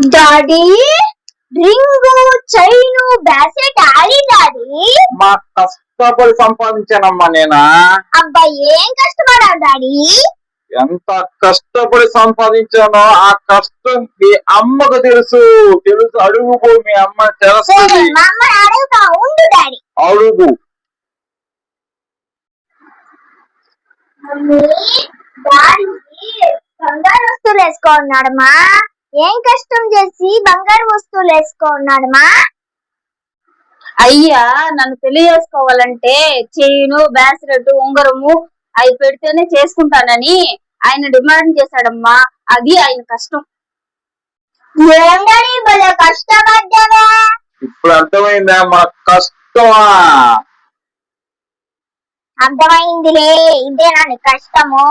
Daddy ring chain బ్యాసెట్ ఆడి daddy మా కష్టపడి సంపాదించానమ్మా నేనా. అబ్బా ఏం కష్టపడావు డాడీ? ఎంత కష్టపడి సంపాదించానో ఆ కష్టం మీ అమ్మకు తెలుసు. అడుగు పో, మీ అమ్మ తెలుస్తుంది. మా అమ్మ అడుగుతా ఉండు డాడీ. అడుగు. డాడీ బంగారు వస్తువులు వేసుకున్నాడమ్మా. ఏం కష్టం చేసి బంగారు వస్తువులు వేసుకున్నాడమ్మా? అయ్యా నన్ను పెళ్లి చేసుకోవాలంటే చైను బ్యాస్లెట్ ఉంగరము అవి పెడితేనే చేసుకుంటానని ఆయన డిమాండ్ చేశాడమ్మా. అది ఆయన కష్టం. ఏం డాడీ భలే కష్టపడ్డావే. ఇప్పుడు అర్థమైందా మా కష్టమా? అర్థమైందిలే, ఇదేనా నీ కష్టము?